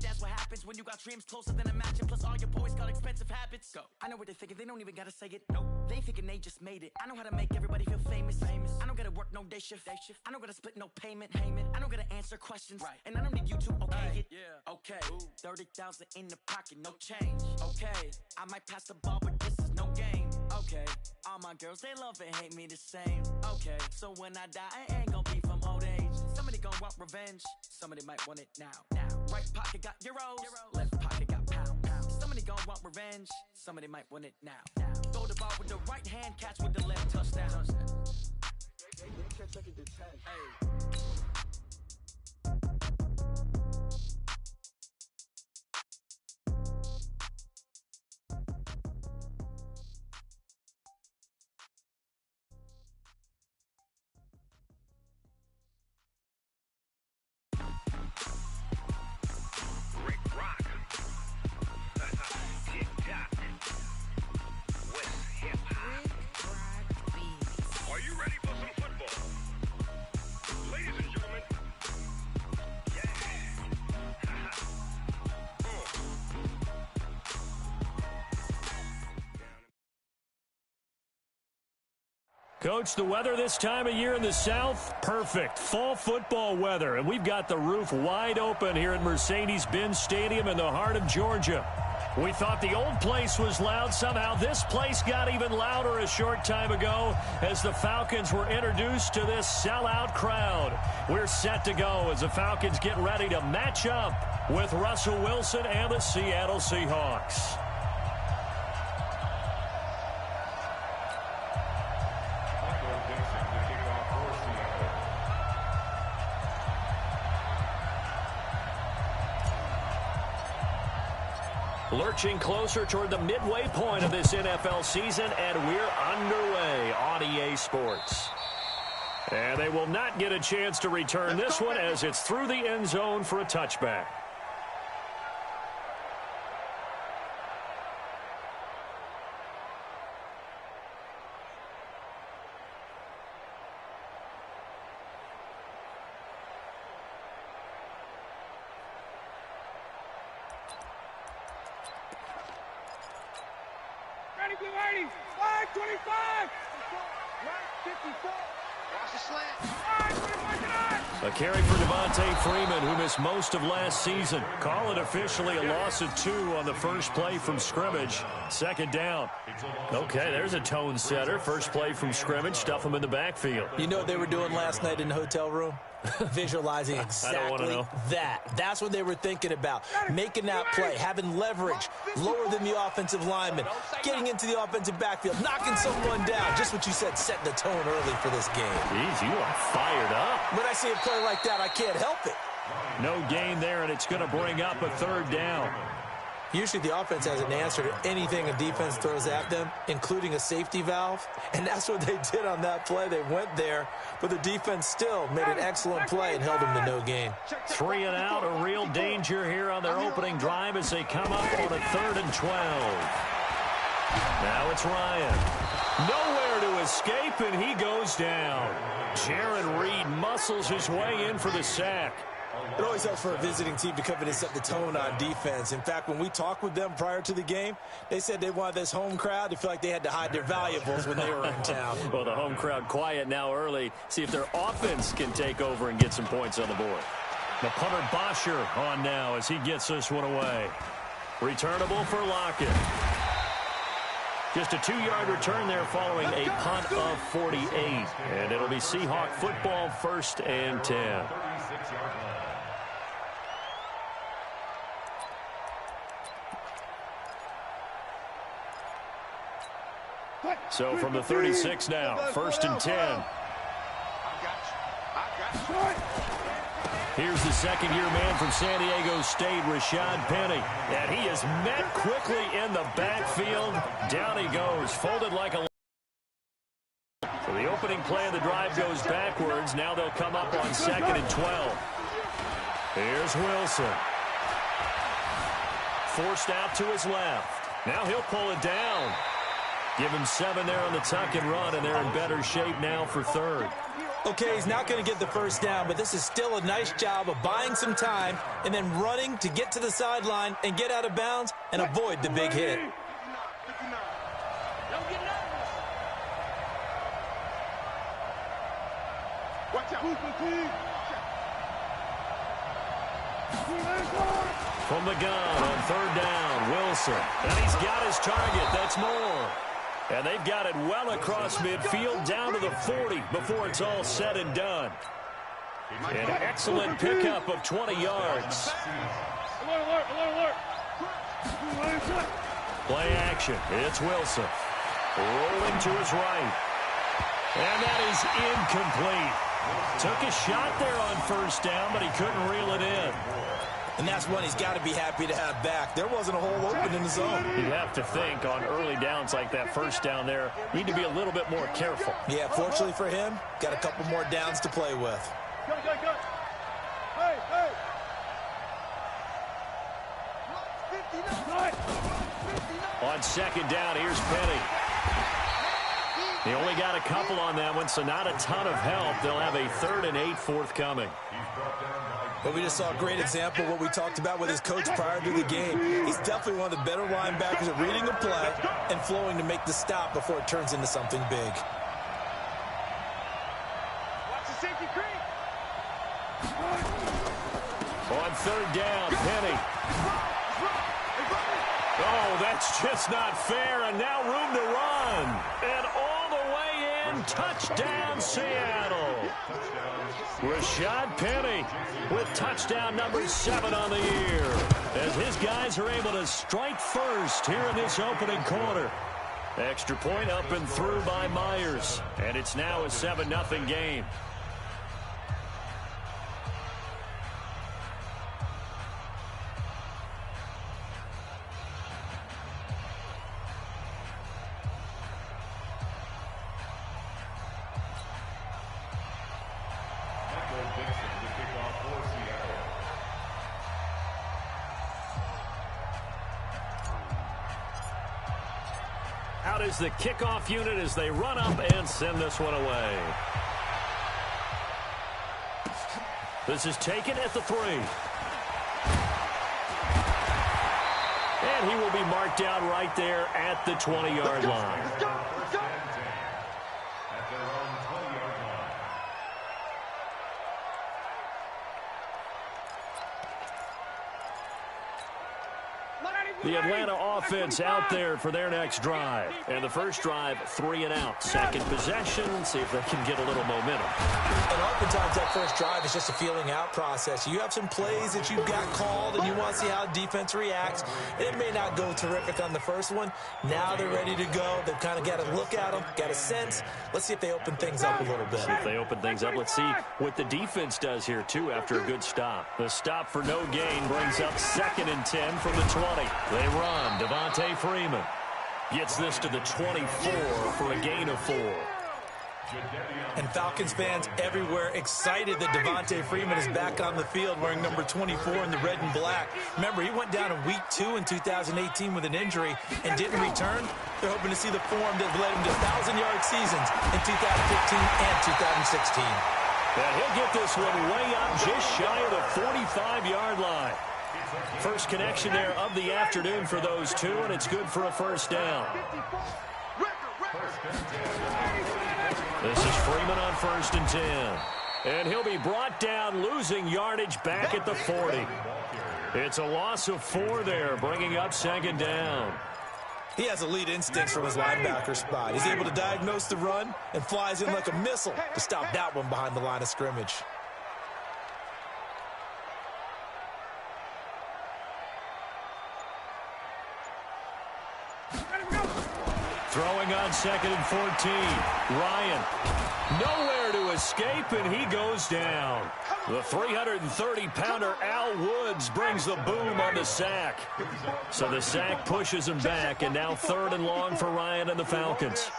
that's what happens when you got dreams closer than imagine. Plus all your boys got expensive habits. Go. I know what they're thinking, they don't even gotta say it. No, they thinking they just made it. I know how to make everybody feel famous. I don't gotta work no day shift. I don't gotta split no payment. I don't gotta answer questions. Right. And I don't need you to okay it. Yeah. Okay. 30,000 in the pocket, no change. Okay. I might pass the ball, but this is no game. Okay. All my girls, they love and hate me the same. Okay. So when I die, I ain't gonna be from old age. Somebody gonna want revenge. Somebody might want it now. Right pocket got euros. Left pocket got pounds. Somebody gonna want revenge. Somebody might want it now. Throw the ball with the right hand, catch with the left, touchdown. Hey. Coach, the weather this time of year in the South, perfect. Fall football weather, and we've got the roof wide open here at Mercedes-Benz Stadium in the heart of Georgia. We thought the old place was loud. Somehow this place got even louder a short time ago as the Falcons were introduced to this sellout crowd. We're set to go as the Falcons get ready to match up with Russell Wilson and the Seattle Seahawks. Lurching closer toward the midway point of this NFL season, and we're underway on EA Sports. And they will not get a chance to return this one as it's through the end zone for a touchback. A carry for Devontae Freeman, who missed most of last season. Call it officially a loss of 2 on the first play from scrimmage. Second down. Okay, there's a tone setter. First play from scrimmage. Stuff them in the backfield. You know what they were doing last night in the hotel room? Visualizing exactly that. That's what they were thinking about. Making that play, having leverage, lower than the offensive lineman, getting into the offensive backfield, knocking someone down. Just what you said, setting the tone early for this game. Jeez, you are fired up. When I see a play like that, I can't help it. No gain there, and it's going to bring up a third down. Usually the offense has an answer to anything a defense throws at them, including a safety valve. And that's what they did on that play. They went there, but the defense still made an excellent play and held them to no gain. 3 and out, a real danger here on their opening drive as they come up on a 3rd and 12. Now it's Ryan. Nowhere to escape, and he goes down. Jaron Reed muscles his way in for the sack. It always helps for a visiting team to come in and set the tone on defense. In fact, when we talked with them prior to the game, they said they wanted this home crowd to feel like they had to hide their valuables when they were in town. Well, the home crowd quiet now early. See if their offense can take over and get some points on the board. The punter Bosher on now as he gets this one away. Returnable for Lockett. Just a 2-yard return there following a punt of 48. And it'll be Seahawk football, 1st and 10. So from the 36 now, 1st and 10. Here's the second-year man from San Diego State, Rashad Penny. And he is met quickly in the backfield. Down he goes, folded like a... So the opening play of the drive goes backwards. Now they'll come up on 2nd and 12. Here's Wilson. Forced out to his left. Now he'll pull it down. Give him 7 there on the tuck and run, and they're in better shape now for 3rd. Okay, he's not going to get the first down, but this is still a nice job of buying some time and then running to get to the sideline and get out of bounds and avoid the big hit. From the gun on third down, Wilson. And he's got his target. That's more. And they've got it well across midfield down to the 40 before it's all said and done. An excellent pickup of 20 yards. Alert. Play action. It's Wilson. Rolling to his right. And that is incomplete. Took a shot there on first down, but he couldn't reel it in. And that's one he's got to be happy to have back. There wasn't a hole open in the zone. You have to think on early downs like that first down there, you need to be a little bit more careful. Yeah, fortunately for him, got a couple more downs to play with. Go. Hey. On second down, here's Penny. He only got a couple on that one, so not a ton of help. They'll have a 3rd and 8 forthcoming. But we just saw a great example of what we talked about with his coach prior to the game. He's definitely one of the better linebackers at reading a play and flowing to make the stop before it turns into something big. Watch the safety creep. On third down, Penny. Oh, that's just not fair, and now room to run. And all the way in, touchdown Seattle. Rashad Penny with touchdown number 7 on the year, as his guys are able to strike first here in this opening quarter. Extra point up and through by Myers, and it's now a 7-0 game. Out is the kickoff unit as they run up and send this one away. This is taken at the 3. And he will be marked down right there at the 20-yard line. The Atlanta offense out there for their next drive. And the first drive, 3 and out. Second possession, see if they can get a little momentum. And oftentimes that first drive is just a feeling out process. You have some plays that you've got called and you want to see how defense reacts. It may not go terrific on the first one. Now they're ready to go. They've kind of got to look at them, got a sense. Let's see if they open things up a little bit. See if they open things up. Let's see what the defense does here, too, after a good stop. The stop for no gain brings up 2nd and 10 from the 20. They run. Devontae Freeman gets this to the 24 for a gain of 4. And Falcons fans everywhere excited that Devontae Freeman is back on the field wearing number 24 in the red and black. Remember, he went down in week 2 in 2018 with an injury and didn't return. They're hoping to see the form that led him to 1,000-yard seasons in 2015 and 2016. And he'll get this one way up just shy of the 45-yard line. First connection there of the afternoon for those two, and it's good for a first down. This is Freeman on 1st and 10. And he'll be brought down, losing yardage back at the 40. It's a loss of 4 there, bringing up 2nd down. He has elite instincts from his linebacker spot. He's able to diagnose the run and flies in like a missile to stop that one behind the line of scrimmage. Throwing on 2nd and 14. Ryan, nowhere to escape, and he goes down. The 330-pounder Al Woods brings the boom on the sack. So the sack pushes him back, and now 3rd and long for Ryan and the Falcons.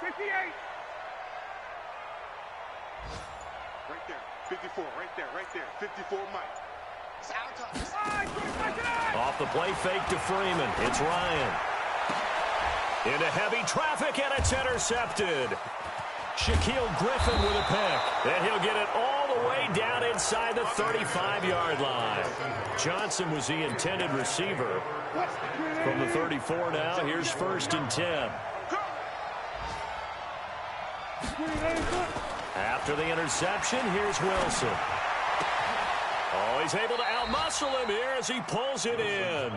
58. Right there. 54, right there. 54, Mike. It's out. Off the play fake to Freeman. It's Ryan. Into heavy traffic, and it's intercepted. Shaquille Griffin with a pick. And he'll get it all the way down inside the 35-yard line. Johnson was the intended receiver. From the 34 now, here's 1st and 10. After the interception, here's Wilson. Oh, he's able to outmuscle him here as he pulls it in.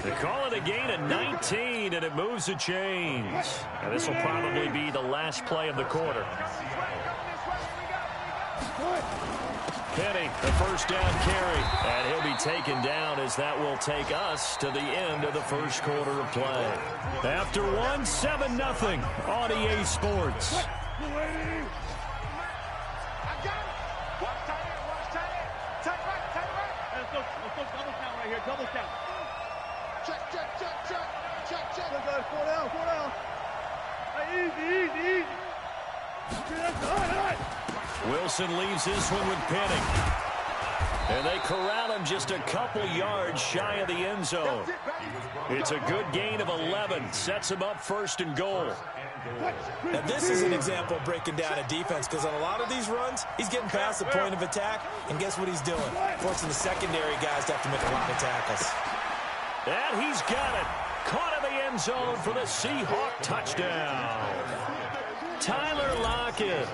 They call it a gain of 19, and it moves the chains. And this will probably be the last play of the quarter. Penny, the first down carry, and he'll be taken down as that will take us to the end of the first quarter of play. After 7-0 on EA Sports. Double count. Check. Look at 4 down. Hey, easy. Wilson leaves this one with Penny. And they corral him just a couple yards shy of the end zone. It's a good gain of 11. Sets him up 1st and goal. Now, this is an example of breaking down a defense, because on a lot of these runs, he's getting past the point of attack, and guess what he's doing? Forcing the secondary guys to have to make a lot of tackles. And he's got it. Caught in the end zone for the Seahawk touchdown. Tyler Lockett,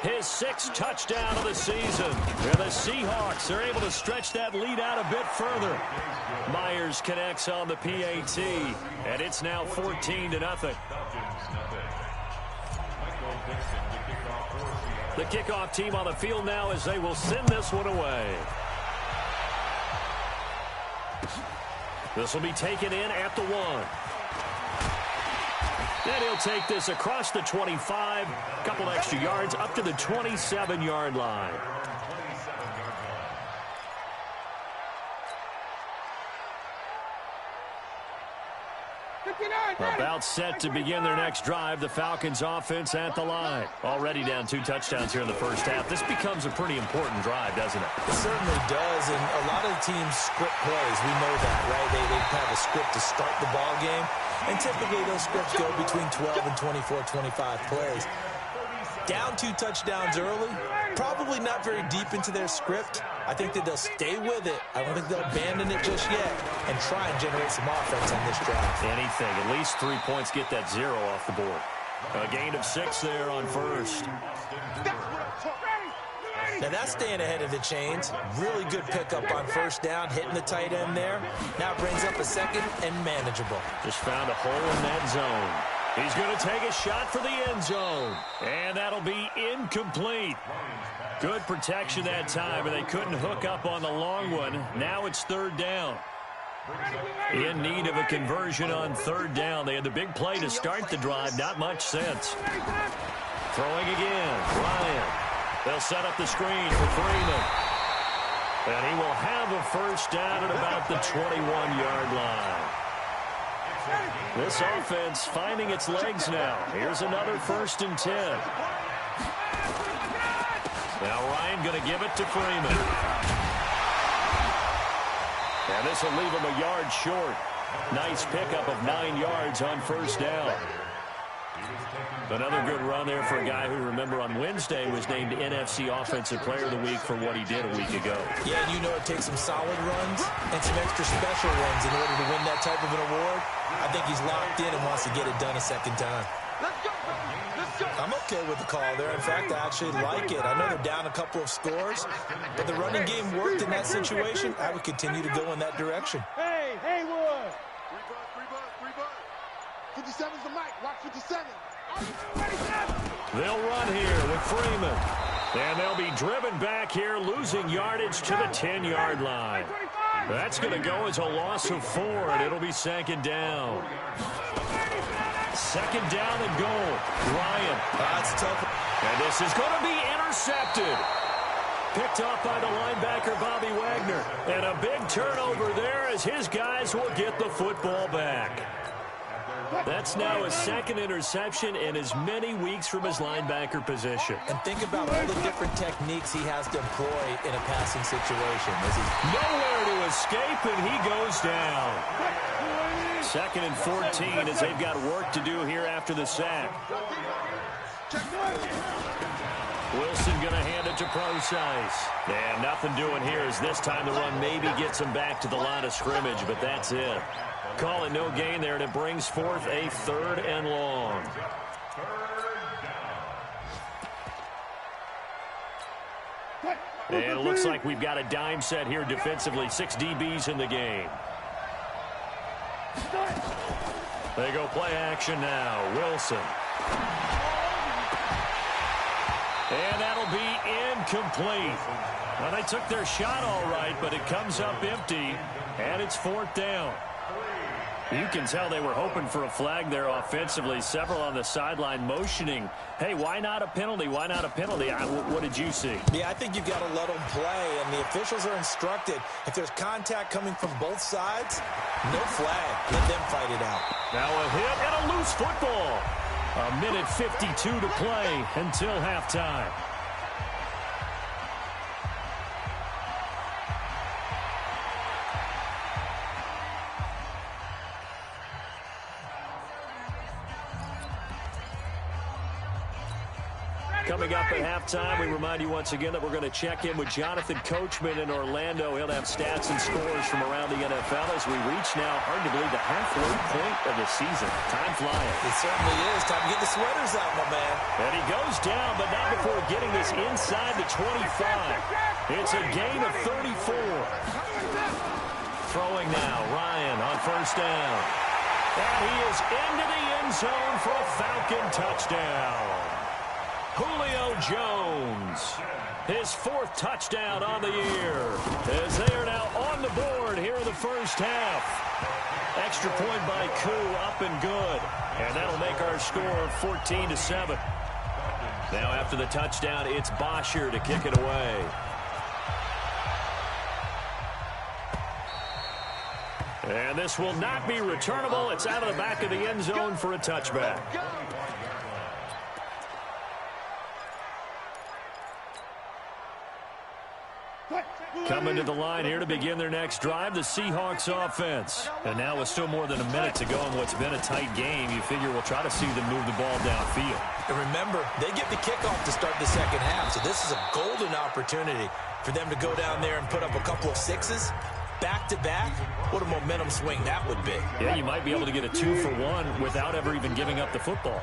his 6th touchdown of the season. And the Seahawks are able to stretch that lead out a bit further. Myers connects on the PAT, and it's now 14-0. The kickoff team on the field now as they will send this one away. This will be taken in at the 1. Then he'll take this across the 25, a couple extra yards up to the 27-yard line. About set to begin their next drive. The Falcons offense at the line. Already down 2 touchdowns here in the first half. This becomes a pretty important drive, doesn't it? It certainly does, and a lot of the teams script plays. We know that, right? They have a script to start the ball game, and typically those scripts go between 12 and 24, 25 plays. Down 2 touchdowns early, probably not very deep into their script. I think that they'll stay with it. I don't think they'll abandon it just yet and try and generate some offense on this drive. Anything. At least 3 points, get that 0 off the board. A gain of 6 there on 1st. Now that's staying ahead of the chains. Really good pickup on 1st down, hitting the tight end there. Now brings up a 2nd and manageable. Just found a hole in that zone. He's going to take a shot for the end zone. And that'll be incomplete. Good protection that time, and they couldn't hook up on the long one. Now it's 3rd down. In need of a conversion on 3rd down. They had the big play to start the drive. Not much sense. Throwing again. Ryan. They'll set up the screen for Freeman. And he will have a 1st down at about the 21-yard line. This offense finding its legs now. Here's another 1st and 10. Now Ryan going to give it to Freeman. And this will leave him a yard short. Nice pickup of 9 yards on 1st down. Another good run there for a guy who, remember, on Wednesday was named NFC Offensive Player of the Week for what he did a week ago. Yeah, and you know it takes some solid runs and some extra special runs in order to win that type of an award. I think he's locked in and wants to get it done a 2nd time. I'm okay with the call there. In fact, I actually like it. I know they're down a couple of scores, but the running game worked in that situation. I would continue to go in that direction. Hey, Haywood! 57's the mic. Watch 57. They'll run here with Freeman. And they'll be driven back here, losing yardage to the 10-yard line. That's going to go as a loss of 4, and it'll be 2nd down. 2nd down and goal. Ryan. That's tough. And this is going to be intercepted. Picked off by the linebacker, Bobby Wagner. And a big turnover there as his guys will get the football back. That's now a 2nd interception in as many weeks from his linebacker position. And think about all the different techniques he has to employ in a passing situation. Nowhere to escape, and he goes down. 2nd and 14 as they've got work to do here after the sack. Wilson going to hand it to Procise. And nothing doing here as this time the run maybe gets him back to the line of scrimmage, but that's it. Call it no gain there, and it brings forth a 3rd and long. And it looks like we've got a dime set here defensively. 6 DBs in the game. They go play action now. Wilson. And that'll be incomplete. Well, they took their shot all right, but it comes up empty, and it's 4th down. You can tell they were hoping for a flag there offensively. Several on the sideline motioning, hey, why not a penalty? Why not a penalty? What did you see? Yeah, I think you've got to let them play, and the officials are instructed. If there's contact coming from both sides, no flag. Let them fight it out. Now a hit and a loose football. A minute 52 to play until halftime. Coming up at halftime, we remind you once again that we're going to check in with Jonathan Coachman in Orlando. He'll have stats and scores from around the NFL as we reach now, hard to believe, the halfway point of the season. Time flying. It certainly is. Time to get the sweaters out, my man. And he goes down, but not before getting this inside the 25. It's a gain of 34. Throwing now, Ryan on 1st down. And he is into the end zone for a Falcon touchdown. Julio Jones, his 4th touchdown on the year, as they are now on the board here in the first half. Extra point by Koo, up and good, and that'll make our score 14-7. Now after the touchdown, it's Bosher to kick it away. And this will not be returnable. It's out of the back of the end zone for a touchback. Coming to the line here to begin their next drive, the Seahawks offense. And now with still more than a minute to go in what's been a tight game, you figure we'll try to see them move the ball downfield. And remember, they get the kickoff to start the second half, so this is a golden opportunity for them to go down there and put up a couple of 6s back-to-back. What a momentum swing that would be. Yeah, you might be able to get a 2-for-1 without ever even giving up the football.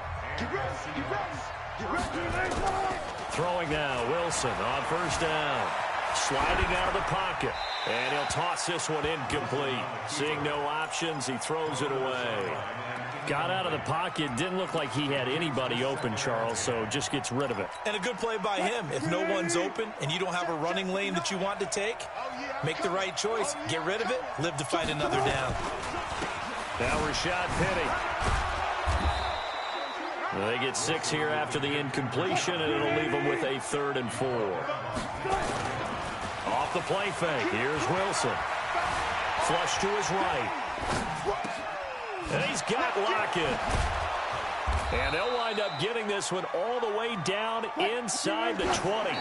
Throwing now, Wilson on 1st down. Sliding out of the pocket, and he'll toss this one incomplete. Seeing no options, he throws it away. Got out of the pocket, didn't look like he had anybody open, Charles, so just gets rid of it. And a good play by him. If no one's open and you don't have a running lane that you want to take, make the right choice. Get rid of it, live to fight another down. Now Rashad Penny. They get 6 here after the incompletion, and it'll leave them with a 3rd and 4. Off the play fake, here's Wilson. Flush to his right. And he's got Lockett. And they'll wind up getting this one all the way down inside the 20.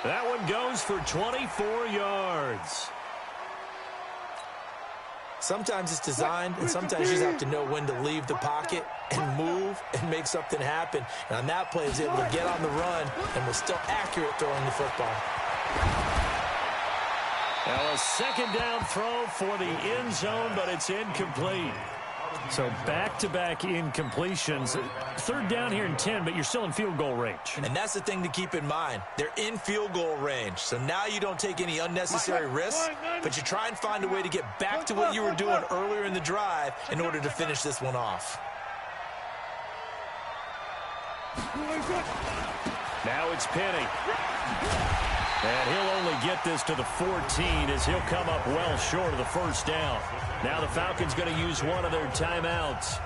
That one goes for 24 yards. Sometimes it's designed, and sometimes you just have to know when to leave the pocket and move and make something happen. And on that play, he was able to get on the run and was still accurate throwing the football. Now a 2nd down throw for the end zone, but it's incomplete. So back-to-back incompletions. 3rd down here in 10, but you're still in field goal range. And that's the thing to keep in mind. They're in field goal range. So now you don't take any unnecessary risks, but you try and find a way to get back to what you were doing earlier in the drive in order to finish this one off. Now it's Penny. And he'll only get this to the 14 as he'll come up well short of the 1st down. Now the Falcons going to use one of their timeouts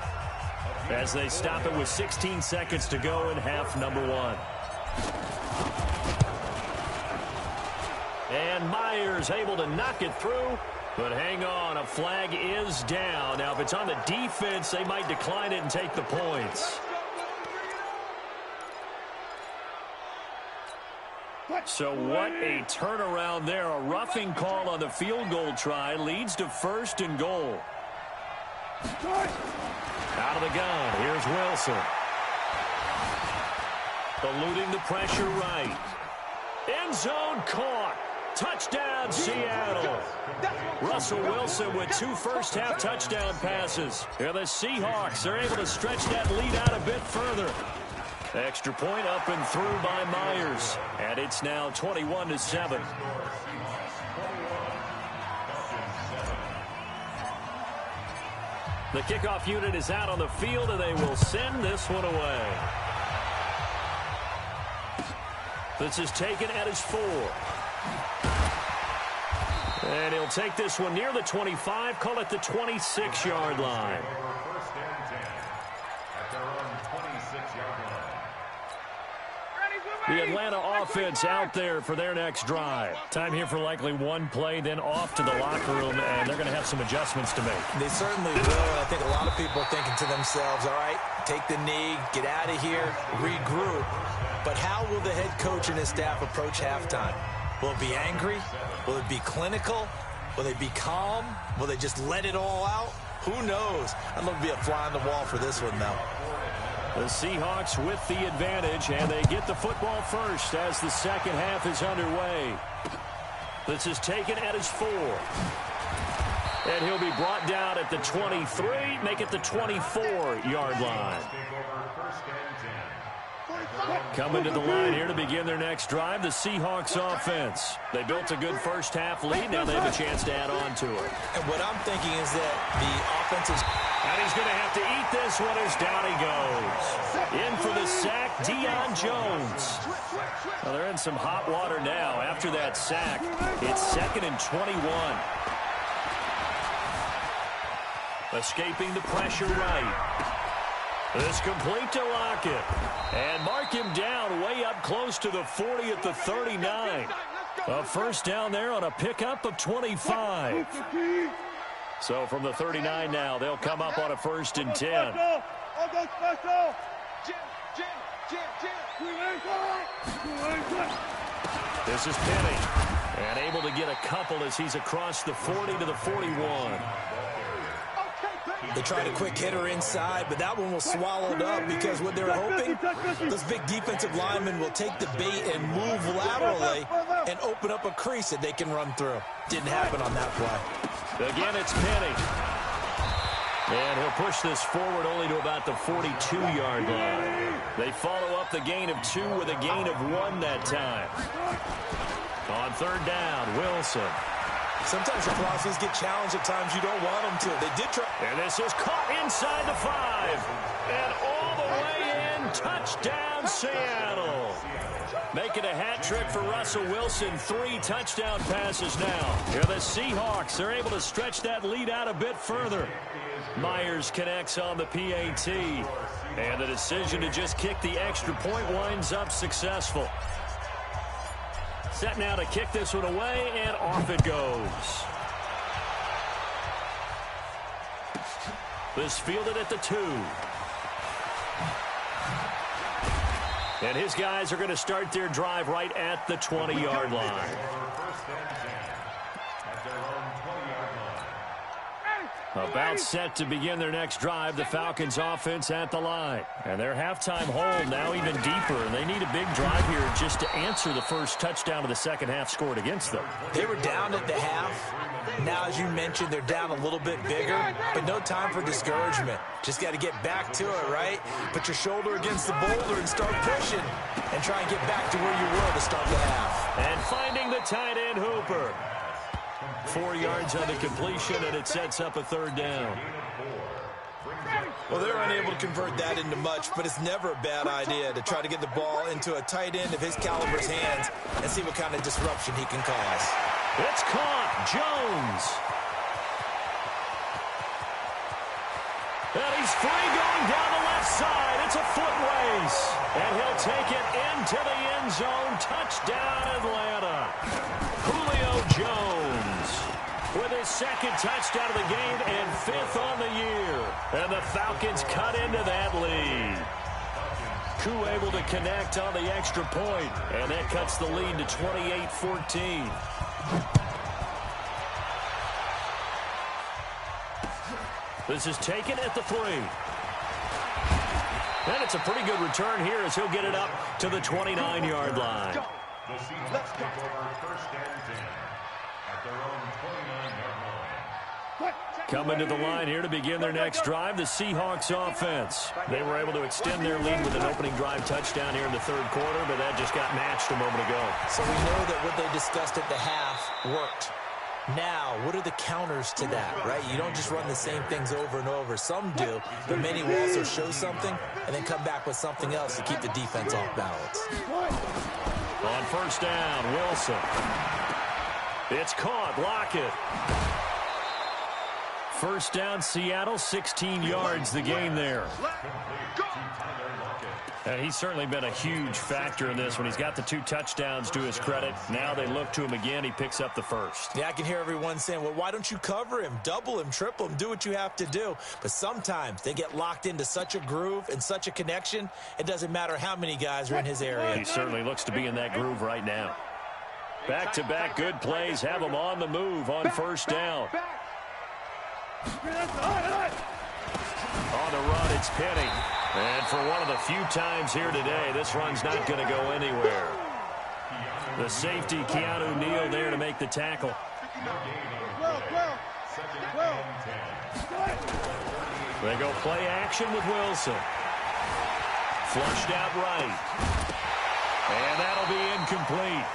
as they stop it with 16 seconds to go in half number 1. And Myers able to knock it through, but hang on, a flag is down. Now if it's on the defense, they might decline it and take the points. So what a turnaround there. A roughing call on the field goal try leads to 1st and goal. Out of the gun, here's Wilson. Eluding the pressure right. End zone caught. Touchdown, Seattle. Russell Wilson with 2 first-half touchdown passes. And the Seahawks are able to stretch that lead out a bit further. Extra point up and through by Myers. And it's now 21-7. The kickoff unit is out on the field, and they will send this one away. This is taken at his 4. And he'll take this one near the 25, call it the 26-yard line. The Atlanta offense out there for their next drive. Time here for likely one play, then off to the locker room, and they're going to have some adjustments to make. They certainly will, and I think a lot of people are thinking to themselves, all right, take the knee, get out of here, regroup. But how will the head coach and his staff approach halftime? Will it be angry? Will it be clinical? Will they be calm? Will they just let it all out? Who knows? I'd love to be a fly on the wall for this one, though. The Seahawks with the advantage, and they get the football first as the second half is underway. This is taken at his 4. And he'll be brought down at the 23, make it the 24-yard line. Coming to the line here to begin their next drive, the Seahawks offense. They built a good first-half lead. Now they have a chance to add on to it. And what I'm thinking is that the offensive... And he's going to have to eat this one as down he goes. In for the sack, Deion Jones. Well, they're in some hot water now. After that sack, it's 2nd and 21. Escaping the pressure right. This complete to Lockett. And mark him down way up close to the 40 at the 39. A first down there on a pickup of 25. So from the 39 now, they'll come up on a 1st and 10. This is Penny. And able to get a couple as he's across the 40 to the 41. They tried a quick hitter inside, but that one was swallowed up because what they're hoping, those big defensive linemen will take the bait and move laterally and open up a crease that they can run through. Didn't happen on that play. Again, it's Penny. And he'll push this forward only to about the 42-yard line. They follow up the gain of 2 with a gain of 1 that time. On 3rd down, Wilson. Sometimes your crosses get challenged at times you don't want them to. They did try. And this is caught inside the 5. And all the way in. Touchdown, Seattle. Making a hat trick for Russell Wilson. 3 touchdown passes now. Here the Seahawks are able to stretch that lead out a bit further. Myers connects on the PAT. And the decision to just kick the extra point winds up successful. Set now to kick this one away, and off it goes. This fielded at the 2. And his guys are going to start their drive right at the 20-yard line. About set to begin their next drive, the Falcons offense at the line. And their halftime hole now even deeper, and they need a big drive here just to answer the first touchdown of the second half scored against them. They were down at the half. Now, as you mentioned, they're down a little bit bigger, but no time for discouragement. Just got to get back to it, right? Put your shoulder against the boulder and start pushing and try and get back to where you were to start the half. And finding the tight end, Hooper. 4 yards on the completion, and it sets up a 3rd down. Well, they're unable to convert that into much, but it's never a bad idea to try to get the ball into a tight end of his caliber's hands and see what kind of disruption he can cause. It's caught. Jones. And he's free going down the left side. It's a foot race. And he'll take it into the end zone. Touchdown, Atlanta. Julio Jones with his 2nd touchdown of the game and 5th on the year. And the Falcons cut into that lead. Koo able to connect on the extra point, and that cuts the lead to 28-14. This is taken at the 3. And it's a pretty good return here as he'll get it up to the 29-yard line. The Seahawks take over first and 10 at their own 29-yard line. Coming to the line here to begin their next drive, the Seahawks offense. They were able to extend their lead with an opening drive touchdown here in the third quarter, but that just got matched a moment ago. So we know that what they discussed at the half worked. Now, what are the counters to that, right? You don't just run the same things over and over. Some do, but many will also show something and then come back with something else to keep the defense off balance. On first down, Wilson. It's caught. Lockett. First down, Seattle, 16 yards the gain there. And he's certainly been a huge factor in this when he's got the 2 touchdowns to his credit. Now they look to him again. He picks up the first. Yeah, I can hear everyone saying, well, why don't you cover him, double him, triple him, do what you have to do. But sometimes they get locked into such a groove and such a connection, it doesn't matter how many guys are in his area. He certainly looks to be in that groove right now. Back-to-back good plays have him on the move on first down. On the run, it's Penny. And for one of the few times here today, this run's not going to go anywhere. The safety, Keanu Neal, there to make the tackle. They go play action with Wilson. Flushed out right. And that'll be incomplete.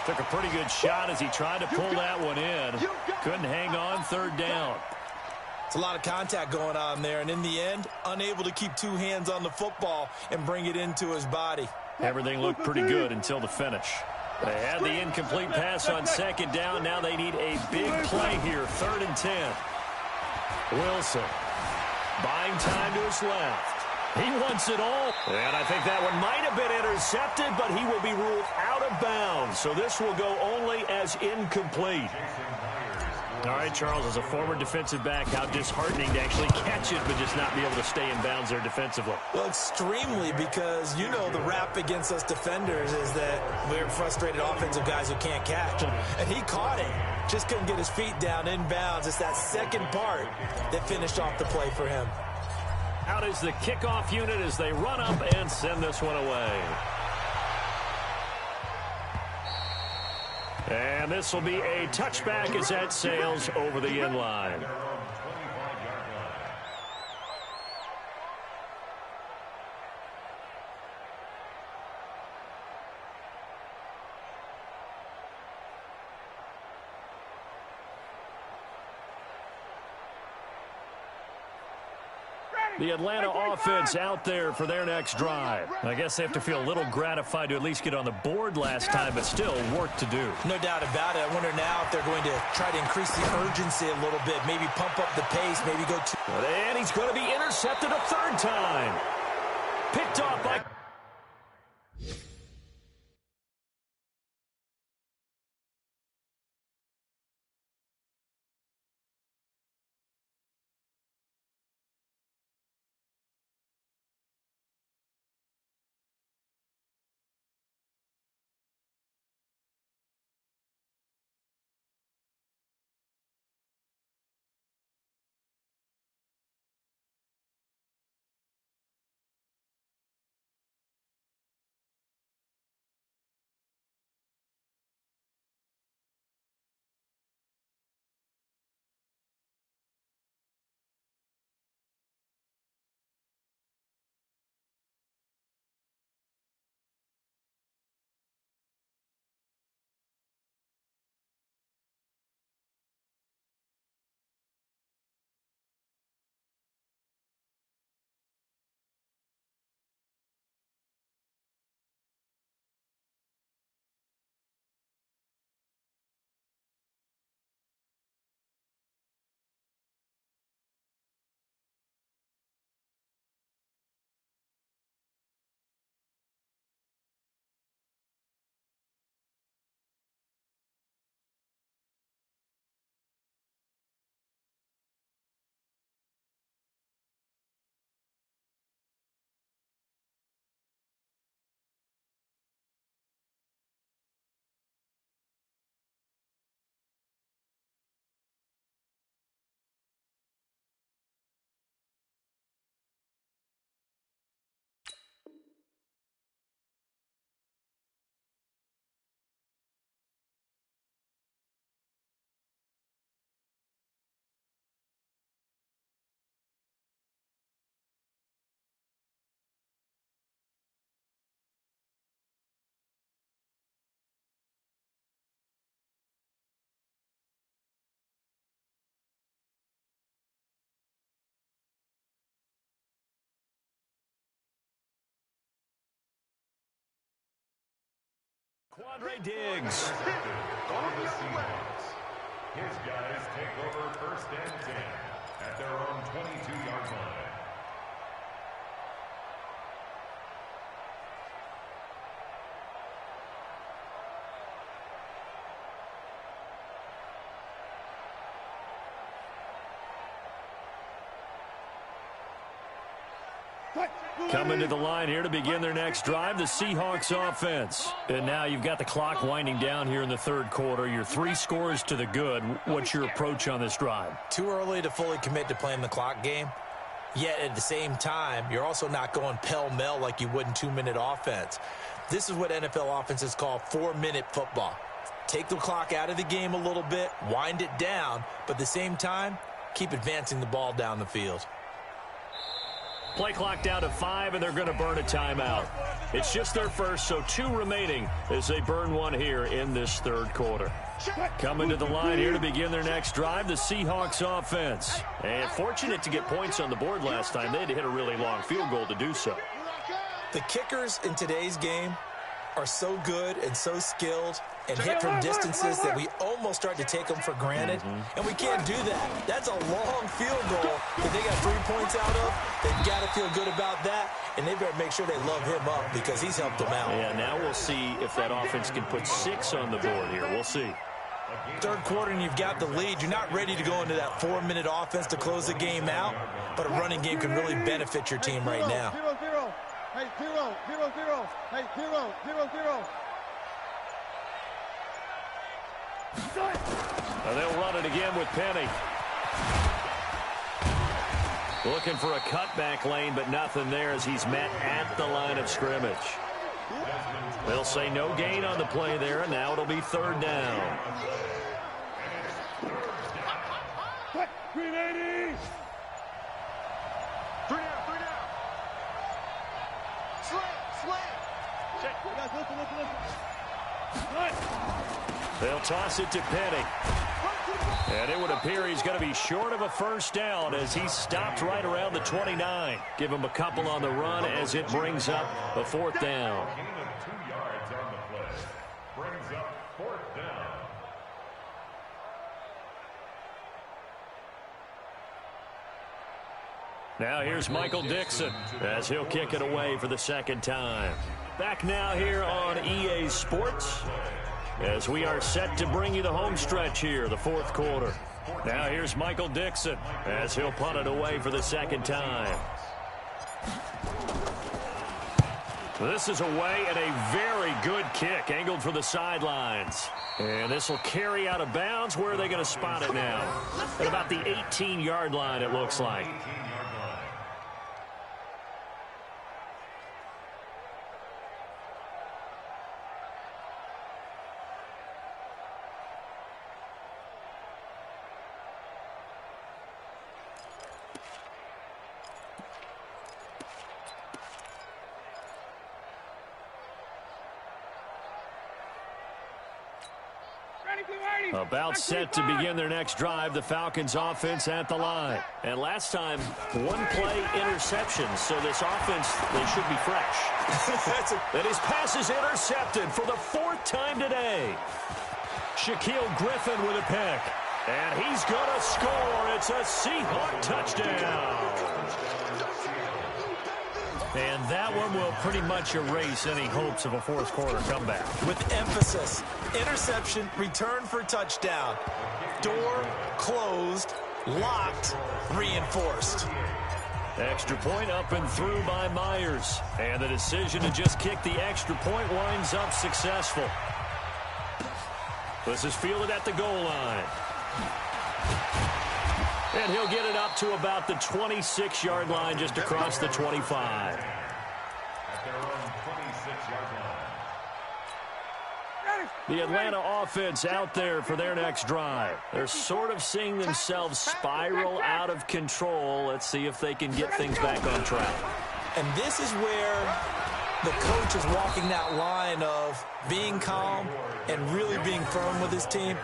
Took a pretty good shot as he tried to pull that one in. Couldn't hang on, third down. It's a lot of contact going on there, and in the end, unable to keep 2 hands on the football and bring it into his body. Everything looked pretty good until the finish. They had the incomplete pass on second down. Now they need a big play here, 3rd and 10. Wilson buying time to his left. He wants it all. And I think that one might have been intercepted, but he will be ruled out of bounds. So this will go only as incomplete. All right, Charles, as a former defensive back, how disheartening to actually catch it but just not be able to stay in bounds there defensively. Well, extremely, because you know the rap against us defenders is that we're frustrated offensive guys who can't catch. And he caught it. Just couldn't get his feet down in bounds. It's that second part that finished off the play for him. Out is the kickoff unit as they run up and send this one away. And this will be a touchback as that sails over the end line. The Atlanta offense out there for their next drive. I guess they have to feel a little gratified to at least get on the board last time, but still work to do. No doubt about it. I wonder now if they're going to try to increase the urgency a little bit, maybe pump up the pace, maybe go to... And he's going to be intercepted a 3rd time. Picked off by... Quandre Diggs. For the Seahawks. His guys take over first and 10 at their own 22-yard line. Coming to the line here to begin their next drive, the Seahawks offense. And now you've got the clock winding down here in the third quarter. You're 3 scores to the good. What's your approach on this drive? Too early to fully commit to playing the clock game. Yet at the same time, you're also not going pell-mell like you would in 2-minute offense. This is what NFL offenses call 4-minute football. Take the clock out of the game a little bit, wind it down, but at the same time, keep advancing the ball down the field. Play clock down to 5, and they're going to burn a timeout. It's just their first, so 2 remaining as they burn one here in this third quarter. Coming to the line here to begin their next drive, the Seahawks offense. And fortunate to get points on the board last time. They had to hit a really long field goal to do so. The kickers in today's game are so good and so skilled and hit from distances that we almost start to take them for granted. And we can't do that. That's a long field goal that they got 3 points out of. They've got to feel good about that, and they better make sure they love him up because he's helped them out. Yeah, now we'll see if that offense can put 6 on the board here. We'll see. Third quarter, and you've got the lead. You're not ready to go into that 4-minute offense to close the game out, but a running game can really benefit your team right now. 0-0. Hey, 0-0-0. Hey, 0-0-0. And they'll run it again with Penny. Looking for a cutback lane, but nothing there as he's met at the line of scrimmage. They'll say no gain on the play there, and now it'll be third down. 380. 3 down. Slant. Guys, listen. They'll toss it to Penny. And it would appear he's going to be short of a first down as he's stopped right around the 29. Give him a couple on the run as it brings up a fourth down. Gain of 2 yards on the play. Brings up fourth down. Now here's Michael Dixon as he'll kick it away for the second time. Back now here on EA Sports as we are set to bring you the home stretch here, the fourth quarter. Now here's Michael Dixon as he'll punt it away for the second time. This is away and a very good kick angled for the sidelines. And this will carry out of bounds. Where are they going to spot it now? At about the 18-yard line, it looks like. About set to begin their next drive, the Falcons offense at the line. And last time, 1-play interception, so this offense, they should be fresh. And his pass is intercepted for the 4th time today. Shaquille Griffin with a pick. And he's going to score. It's a Seahawk touchdown. And that one will pretty much erase any hopes of a fourth quarter comeback. With emphasis, interception, return for touchdown. Door closed, locked, reinforced. Extra point up and through by Myers. And the decision to just kick the extra point winds up successful. This is fielded at the goal line. And he'll get it up to about the 26-yard line, just across the 25. At their own 26-yard line. The Atlanta offense out there for their next drive. They're sort of seeing themselves spiral out of control. Let's see if they can get things back on track. And this is where the coach is walking that line of being calm and really being firm with his team.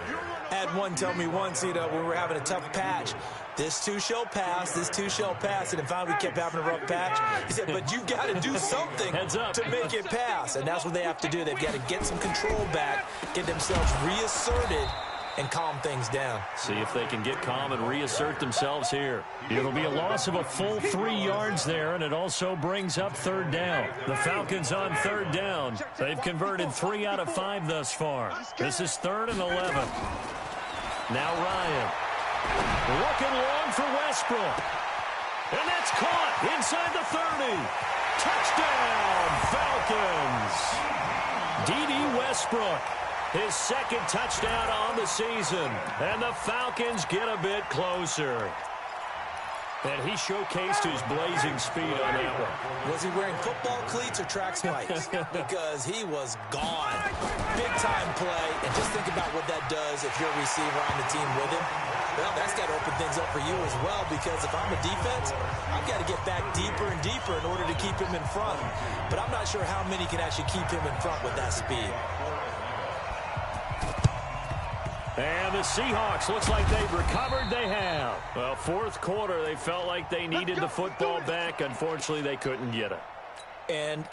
I had one tell me once, when we were having a tough patch, this too shall pass, this too shall pass. And finally we kept having a rough patch. He said, but you've got to do something to make it pass. And that's what they have to do. They've got to get some control back, get themselves reasserted, and calm things down. See if they can get calm and reassert themselves here. It'll be a loss of a full 3 yards there, and it also brings up third down. The Falcons on third down. They've converted 3 out of 5 thus far. This is 3rd and 11. Now Ryan. Looking long for Westbrook. And that's caught inside the 30. Touchdown, Falcons. D.D. Westbrook. His second touchdown on the season. And the Falcons get a bit closer. And he showcased his blazing speed on that one. Was he wearing football cleats or track spikes? Because he was gone. Big-time play. And just think about what that does if you're a receiver on the team with him. Well, that's got to open things up for you as well, because if I'm a defense, I've got to get back deeper and deeper in order to keep him in front. But I'm not sure how many can actually keep him in front with that speed. And the Seahawks, looks like they've recovered. They have. Well, fourth quarter, they felt like they needed the football back. Unfortunately, they couldn't get it. And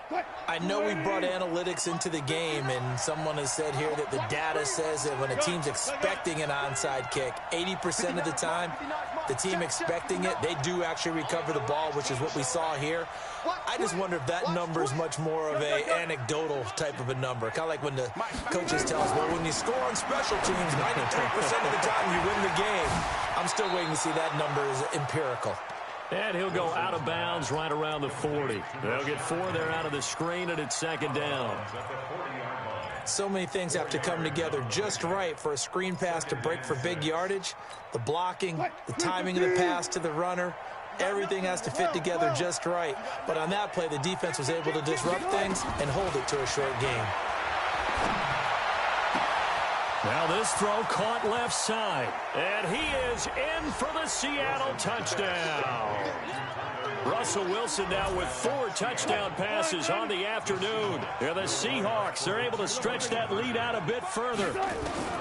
I know we brought analytics into the game, and someone has said here that the data says that when a team's expecting an onside kick, 80% of the time, the team expecting it, they do actually recover the ball, which is what we saw here. I just wonder if that number is much more of an anecdotal type of a number. Kind of like when the coaches tell us, well, when you score on special teams, 93% of the time you win the game. I'm still waiting to see that number is empirical. And he'll go out of bounds right around the 40. They'll get 4 there out of the screen, and it's second down. So many things have to come together just right for a screen pass to break for big yardage. The blocking, the timing of the pass to the runner, everything has to fit together just right. But on that play, the defense was able to disrupt things and hold it to a short game. Now this throw caught left side. And he is in for the Seattle touchdown. Russell Wilson now with 4 touchdown passes on the afternoon. And the Seahawks are able to stretch that lead out a bit further.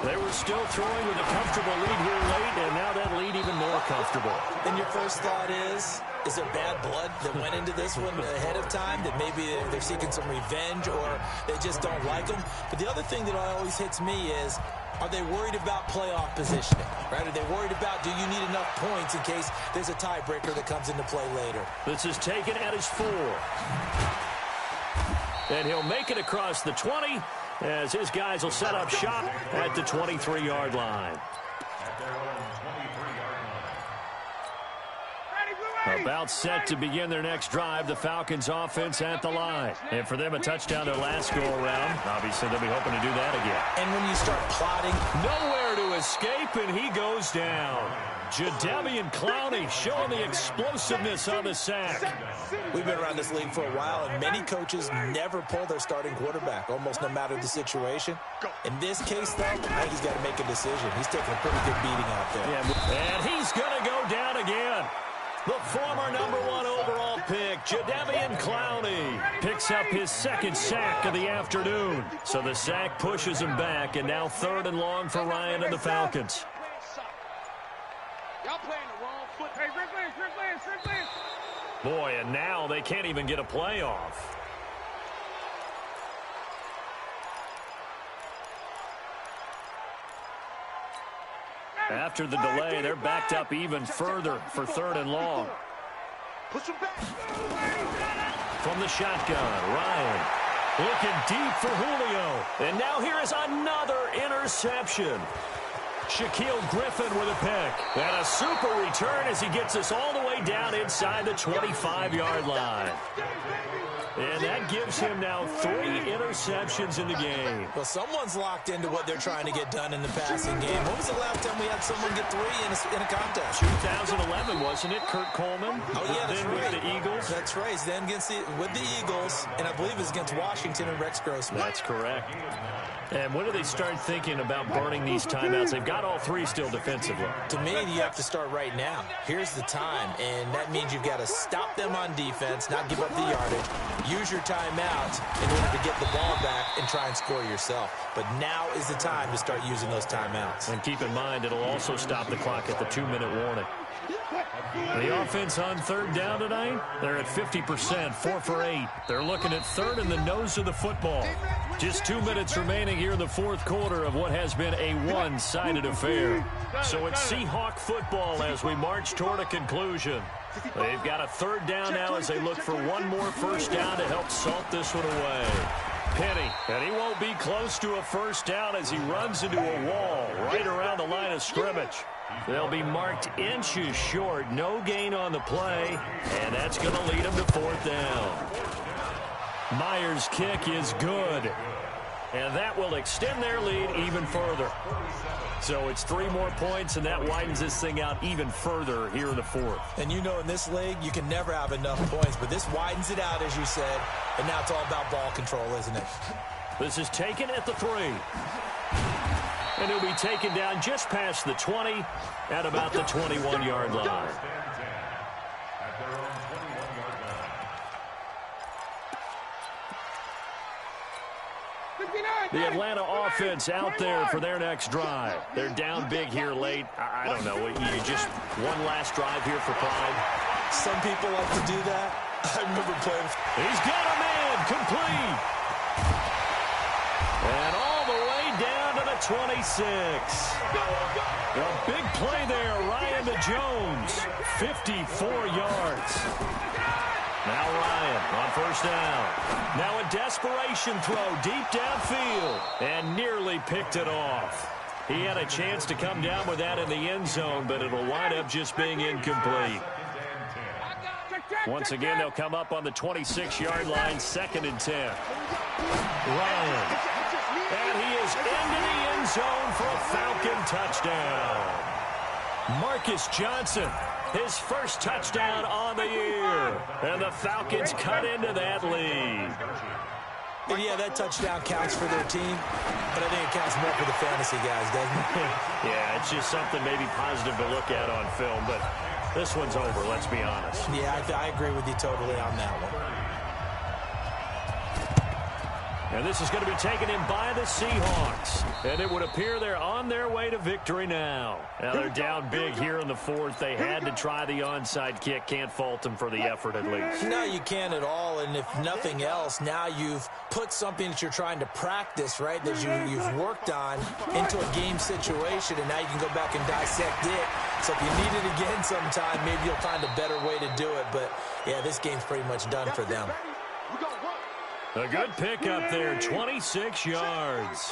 They were still throwing with a comfortable lead here late, and now that lead even more comfortable. And your first thought is there bad blood that went into this one ahead of time, that maybe they're seeking some revenge or they just don't like them? But the other thing that always hits me is, are they worried about playoff positioning? Right? Are they worried about, do you need enough points in case there's a tiebreaker that comes into play later? This is taken at his 4. And he'll make it across the 20 as his guys will set up shop at the 23-yard line. About set to begin their next drive, the Falcons offense at the line. And for them, a touchdown their last go-around. Obviously, they'll be hoping to do that again. And when you start plotting, nowhere to escape, and he goes down. Jadeveon Clowney showing the explosiveness on the sack. We've been around this league for a while, and many coaches never pull their starting quarterback, almost no matter the situation. In this case, though, I think he's got to make a decision. He's taking a pretty good beating out there. Yeah, and he's going to go down again. The former #1 overall pick, Jadeveon Clowney, picks up his second sack of the afternoon. So the sack pushes him back, and now 3rd and long for Ryan and the Falcons. Y'all playing the wrong foot. Hey, Strickland. Boy, and now they can't even get a play off. After the delay, they're backed up even further for 3rd and long. From the shotgun, Ryan looking deep for Julio. And now here is another interception. Shaquille Griffin with a pick. And a super return as he gets us all the way down inside the 25-yard line. And that gives him now 3 interceptions in the game. Well, someone's locked into what they're trying to get done in the passing game. When was the last time we had someone get 3 in a contest? 2011, wasn't it? Kurt Coleman. Oh, yeah, that's then right. With the Eagles. That's right. Then with the Eagles, and I believe his against Washington and Rex Grossman. That's correct. And when do they start thinking about burning these timeouts? They've got all three still defensively. To me, you have to start right now. Here's the time, and that means you've got to stop them on defense, not give up the yardage, use your timeouts in order to get the ball back and try and score yourself. But now is the time to start using those timeouts. And keep in mind, it'll also stop the clock at the 2-minute warning. The offense on third down tonight, they're at 50%, 4 for 8. They're looking at third in the nose of the football. Just 2 minutes remaining here in the fourth quarter of what has been a one-sided affair. So it's Seahawk football as we march toward a conclusion. They've got a third down now as they look for one more first down to help salt this one away. Penny, and he won't be close to a first down as he runs into a wall right around the line of scrimmage. They'll be marked inches short, no gain on the play, and that's going to lead them to fourth down. Myers' kick is good, and that will extend their lead even further. So it's 3 more points, and that widens this thing out even further here in the fourth. And you know in this league, you can never have enough points, but this widens it out, as you said, and now it's all about ball control, isn't it? This is taken at the 3. And he'll be taken down just past the 20 at about the 21-yard line. The Atlanta offense out there for their next drive. They're down big here late. I don't know. You just one last drive here for pride. Some people like to do that. I remember playing. He's got a man complete. And all the way down to the 26. A big play there, Ryan to Jones. 54 yards. Now Ryan on first down. Now a desperation throw deep downfield. And nearly picked it off. He had a chance to come down with that in the end zone, but it'll wind up just being incomplete. Once again, they'll come up on the 26-yard line, 2nd and 10. Ryan. And he is into the end zone for a Falcon touchdown. Marcus Johnson, his first touchdown on the year. And the Falcons cut into that lead. And yeah, that touchdown counts for their team, but I think it counts more for the fantasy guys, doesn't it? Yeah, it's just something maybe positive to look at on film, but this one's over, let's be honest. Yeah, I agree with you totally on that one. And this is going to be taken in by the Seahawks. And it would appear they're on their way to victory now. Now they're down big here in the fourth. They had to try the onside kick. Can't fault them for the effort at least. No, you can't at all. And if nothing else, now you've put something that you're trying to practice, right, that you've worked on into a game situation. And now you can go back and dissect it. So if you need it again sometime, maybe you'll find a better way to do it. But, yeah, this game's pretty much done for them. A good pick up there, 26 yards.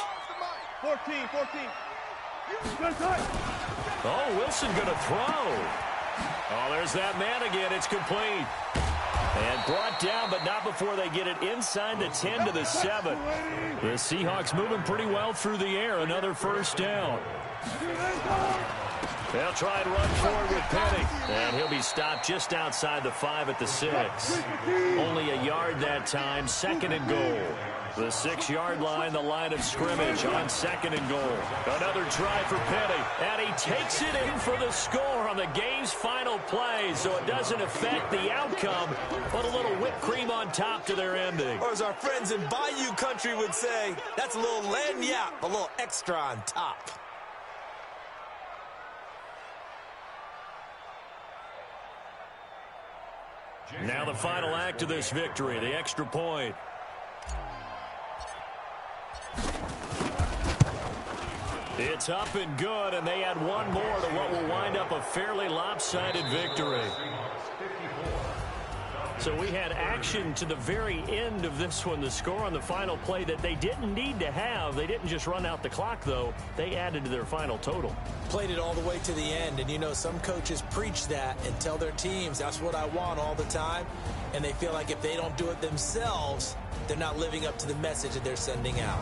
14. Oh, Wilson going to throw. Oh, there's that man again. It's complete. And brought down, but not before they get it inside the 10 to the 7. The Seahawks moving pretty well through the air. Another first down. They'll try and run forward with Penny. And he'll be stopped just outside the 5 at the 6. Only a yard that time, 2nd and goal. The 6-yard line, the line of scrimmage on 2nd and goal. Another try for Penny. And he takes it in for the score on the game's final play. So it doesn't affect the outcome, but a little whipped cream on top to their ending. Or as our friends in Bayou Country would say, that's a little lagniappe, a little extra on top. Now the final act of this victory, the extra point. It's up and good, and they add one more to what will wind up a fairly lopsided victory. So we had action to the very end of this one. The score on the final play that they didn't need to have. They didn't just run out the clock, though. They added to their final total. Played it all the way to the end. And, you know, some coaches preach that and tell their teams, that's what I want all the time. And they feel like if they don't do it themselves, they're not living up to the message that they're sending out.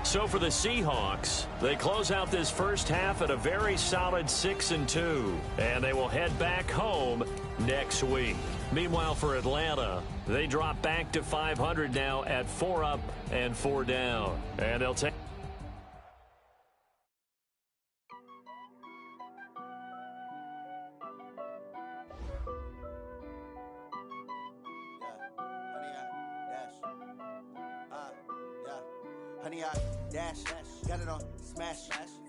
So for the Seahawks, they close out this first half at a very solid 6-2, and they will head back home next week. Meanwhile, for Atlanta, they drop back to 500 now at 4 up and 4 down, and they'll take. Honey, I dash, got it on smash,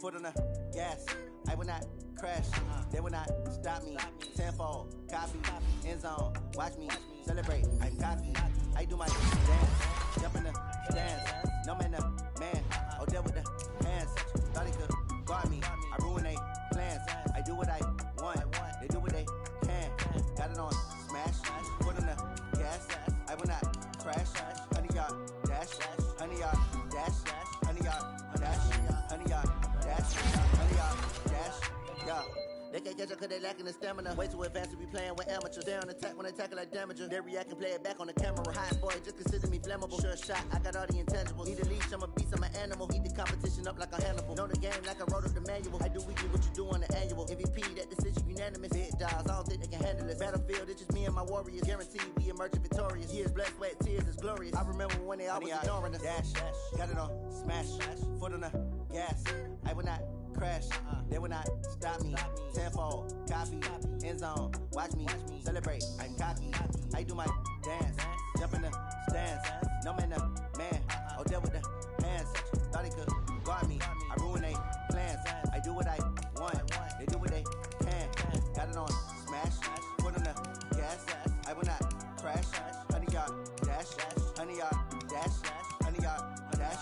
foot on the gas. I will not crash, they will not stop me. Tenfold, copy, end zone, watch me celebrate. I copy, I do my dance, jump in the stands. No man, man, oh there with the hands. Thought he could guard me, I ruin they plans. I do what I want, they do what they can. Got it on smash, foot on the gas. I will not crash, honey, y'all dash, honey, y'all dash, honey, y'all dash, honey, y'all dash, honey, y'all dash, y'all. They can't catch up cause they lacking the stamina. Way too advanced to be playing with amateurs. Stay on attack when they tackle like damager. They react and play it back on the camera. Hot boy, just consider me flammable. Sure shot, I got all the intangibles. Need a leash, I'm a beast, I'm an animal. Eat the competition up like a Hannibal. Know the game like I wrote up the manual. I do weekly what you do on the annual. MVP, that decision unanimous. Big dogs, I don't think they can handle it. Battlefield, it's just me and my warriors. Guaranteed we emerge victorious. Years, blood, sweat, tears, it's glorious. I remember when they always ignoring us. Dash, got it on smash, foot on the gas. I will not crash, they will not stop me. Tenfold, copy, end zone, watch me celebrate. I'm cocky, I do my dance, jump in the stands. No man, man, oh there with the hands. Thought he could guard me, I ruin they plans. I do what I want, they do what they can. Got it on smash, foot on the gas. I will not crash, honey y'all dash, honey y'all dash, honey y'all dash,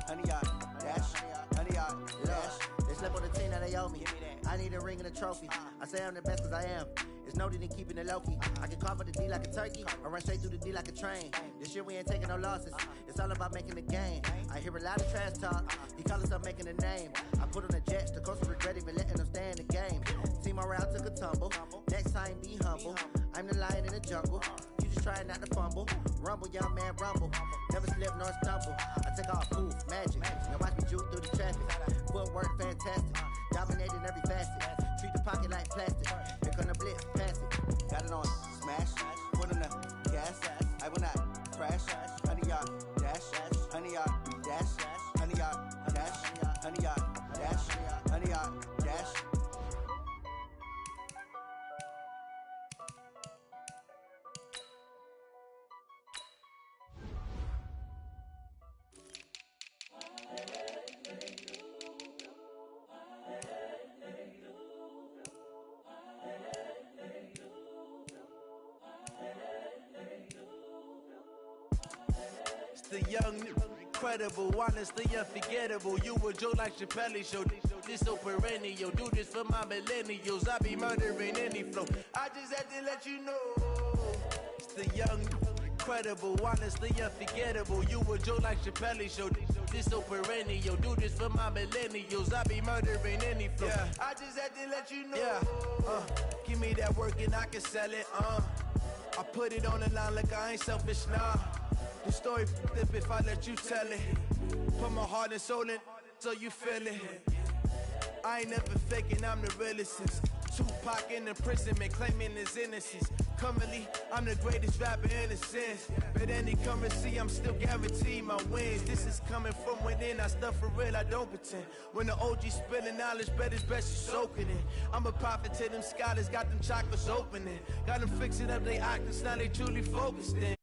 honey y'all dash, honey y'all dash. They slept on the team that they owe me. I need a ring and a trophy. I say I'm the best cause I am. It's no need in keeping it low-key. I can carve up the D like a turkey or run straight through the D like a train. This year we ain't taking no losses. It's all about making the game. I hear a lot of trash talk. He call himself making a name. I put on the Jets. The coach will regret even letting them stay in the game. Team morale took a tumble. Next time be humble. I'm the lion in the jungle. You just trying not to fumble. Rumble, young man, rumble. Never slip nor stumble. I take off, poof, magic. Now watch me juke through the traffic. Footwork fantastic. Dominating every facet. Treat the pocket like plastic. Here come the blitz, pass it. Got it on smash. Foot on the gas. I will not crash. Honey y'all dash. Honey y'all dash. Honey y'all dash. Honey y'all dash. Honey y'all dash. The young, incredible, honestly unforgettable. You a joke like Chappelle show. This so perennial. Do this for my millennials. I be murdering any flow. I just had to let you know. It's the young, incredible, honestly unforgettable. You a joke like Chappelle show. This so perennial. Do this for my millennials. I be murdering any flow. Yeah. I just had to let you know. Yeah. Give me that work and I can sell it. I put it on the line like I ain't selfish, nah. The story flip if I let you tell it. Put my heart and soul in so you feel it. I ain't never faking, I'm the realest since Tupac in imprisonment, claiming his innocence. Currently, I'm the greatest rapper in a sense. But any currency, I'm still guaranteed my wins. This is coming from within, I stuff for real, I don't pretend. When the OG spilling knowledge, bet it's best you soaking it. I'm a prophet to them scholars, got them chakras opening. Got them fixing up they octaves, now they truly focused in.